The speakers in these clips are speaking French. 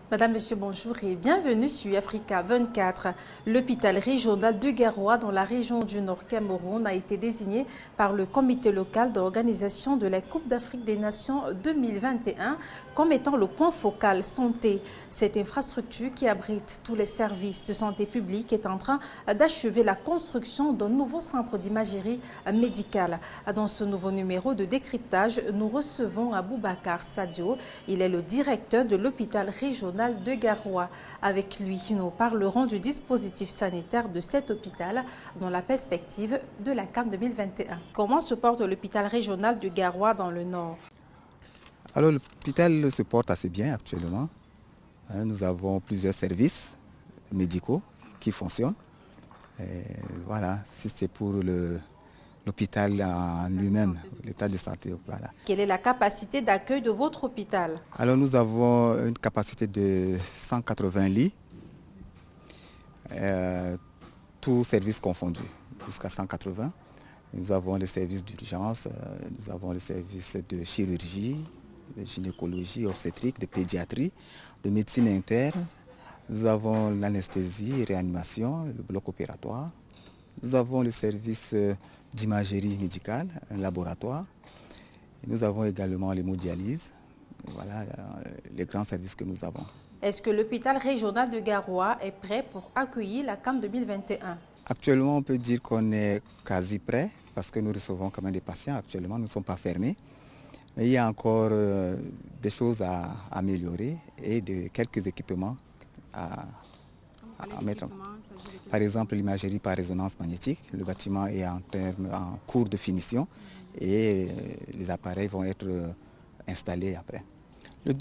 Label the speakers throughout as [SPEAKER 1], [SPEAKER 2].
[SPEAKER 1] Madame, Monsieur, bonjour et bienvenue sur Africa 24. L'hôpital régional de Garoua dans la région du Nord Cameroun a été désigné par le comité local d'organisation de la Coupe d'Afrique des Nations 2021 comme étant le point focal santé. Cette infrastructure qui abrite tous les services de santé publique est en train d'achever la construction d'un nouveau centre d'imagerie médicale. Dans ce nouveau numéro de décryptage, nous recevons Aboubacar Sadio. Il est le directeur de l'hôpital régional de Garoua. Avec lui, nous parlerons du dispositif sanitaire de cet hôpital dans la perspective de la CAN 2021. Comment se porte l'hôpital régional de Garoua dans le Nord?
[SPEAKER 2] Alors l'hôpital se porte assez bien actuellement. Nous avons plusieurs services médicaux qui fonctionnent. Et voilà, si c'est pour l'hôpital en lui-même, l'état de santé. Voilà.
[SPEAKER 1] Quelle est la capacité d'accueil de votre hôpital?
[SPEAKER 2] Alors nous avons une capacité de 180 lits, tous services confondus, jusqu'à 180. Nous avons les services d'urgence, nous avons les services de chirurgie, de gynécologie, obstétrique, de pédiatrie, de médecine interne. Nous avons l'anesthésie, réanimation, le bloc opératoire. Nous avons le service d'imagerie médicale, un laboratoire. Et nous avons également l'hémodialyse. Voilà les grands services que nous avons.
[SPEAKER 1] Est-ce que l'hôpital régional de Garoua est prêt pour accueillir la CAN 2021?
[SPEAKER 2] Actuellement, on peut dire qu'on est quasi prêt parce que nous recevons quand même des patients. Actuellement, nous ne sommes pas fermés. Mais il y a encore des choses à améliorer et quelques équipements à mettre en place. Par exemple, l'imagerie par résonance magnétique. Le bâtiment est en cours de finition et les appareils vont être installés après. Le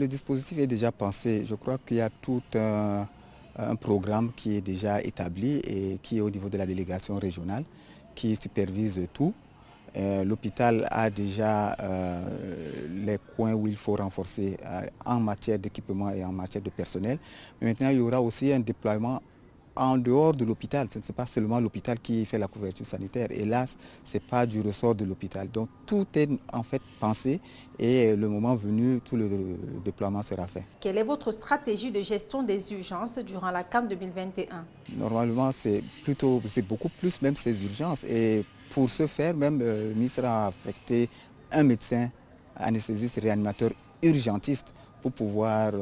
[SPEAKER 2] dispositif est déjà pensé. Je crois qu'il y a tout un programme qui est déjà établi et qui est au niveau de la délégation régionale qui supervise tout. L'hôpital a déjà les coins où il faut renforcer en matière d'équipement et en matière de personnel. Mais maintenant, il y aura aussi un déploiement en dehors de l'hôpital. Ce n'est pas seulement l'hôpital qui fait la couverture sanitaire. Et là, ce n'est pas du ressort de l'hôpital. Donc tout est en fait pensé et le moment venu, tout le déploiement sera fait.
[SPEAKER 1] Quelle est votre stratégie de gestion des urgences durant la CAN 2021?
[SPEAKER 2] Normalement, c'est beaucoup plus même ces urgences. Et pour ce faire, même le ministre a affecté un médecin anesthésiste réanimateur urgentiste pour pouvoir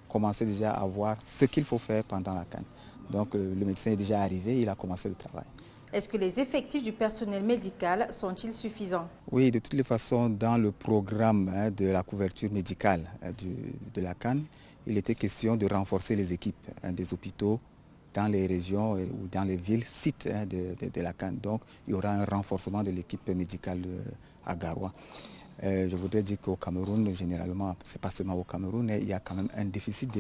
[SPEAKER 2] commencer déjà à voir ce qu'il faut faire pendant la CAN. Donc le médecin est déjà arrivé, il a commencé le travail.
[SPEAKER 1] Est-ce que les effectifs du personnel médical sont-ils suffisants?
[SPEAKER 2] Oui, de toutes les façons, dans le programme de la couverture médicale de la CAN, il était question de renforcer les équipes des hôpitaux dans les régions ou dans les villes sites de la CAN. Donc il y aura un renforcement de l'équipe médicale à Garoua. Je voudrais dire qu'au Cameroun, généralement, ce n'est pas seulement au Cameroun, il y a quand même un déficit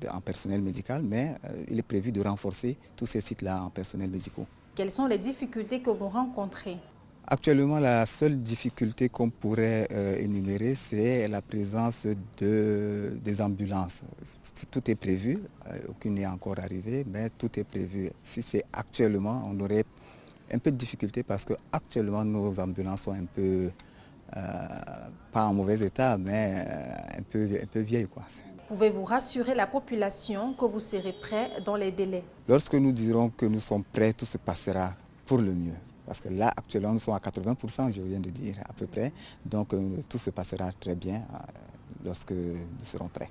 [SPEAKER 2] en personnel médical, mais il est prévu de renforcer tous ces sites-là en personnel médical.
[SPEAKER 1] Quelles sont les difficultés que vous rencontrez?
[SPEAKER 2] Actuellement, la seule difficulté qu'on pourrait énumérer, c'est la présence des ambulances. Tout est prévu, aucune n'est encore arrivée, mais tout est prévu. Si c'est actuellement, on aurait un peu de difficulté parce que actuellement nos ambulances sont un peu, pas en mauvais état, mais un peu vieilles, quoi.
[SPEAKER 1] Pouvez-vous rassurer la population que vous serez prêt dans les délais?
[SPEAKER 2] Lorsque nous dirons que nous sommes prêts, tout se passera pour le mieux. Parce que là, actuellement, nous sommes à 80%, je viens de dire, à peu près. Donc, tout se passera très bien lorsque nous serons prêts.